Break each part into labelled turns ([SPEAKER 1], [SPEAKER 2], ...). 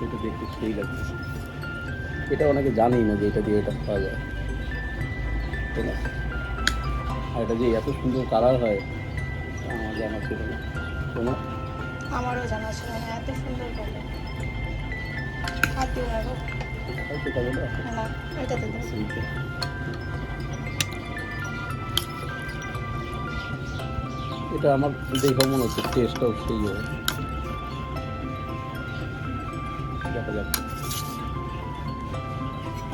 [SPEAKER 1] এটা দেখতে সেই লাগছে। এটা অনেকে জানেই না যে এটা দিয়ে এটা খাওয়া যায়, তাই না? আর এটা যে এত সুন্দর কালার হয় আমার জানা ছিল না। তোমার?
[SPEAKER 2] আমারও জানা ছিল না এত সুন্দর করে। হাত দিও না গো।
[SPEAKER 1] হয়তো তবে না
[SPEAKER 2] না, এটাতে দাও।
[SPEAKER 1] সেইটা। এটা আমার দেখে মনে হচ্ছে টেস্টটাও সেই হবে। দেখা যাক।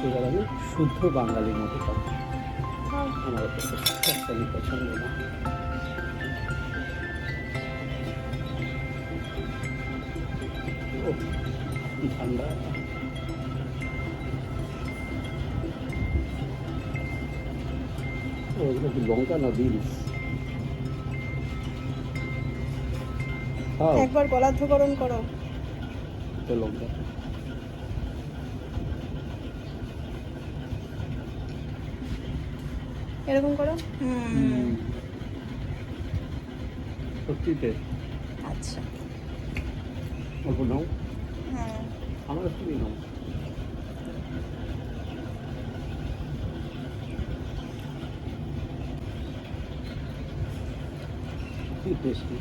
[SPEAKER 1] এবার আমি শুদ্ধ বাঙালির মতো খাবো।
[SPEAKER 2] খাও।
[SPEAKER 1] আমার এত তরকারি পছন্দ না। ও ঠান্ডা। ও এগুলো কি লঙ্কা না বিনস? খাও।
[SPEAKER 2] একবার গলাধকরণ করো।
[SPEAKER 1] এটা লঙ্কা।
[SPEAKER 2] এরকম করো। হুম।
[SPEAKER 1] সত্যি টেস্ট।
[SPEAKER 2] আচ্ছা।
[SPEAKER 1] অল্প নাও,
[SPEAKER 2] হ্যাঁ।
[SPEAKER 1] আমার একটু নাও। কি টেস্টি।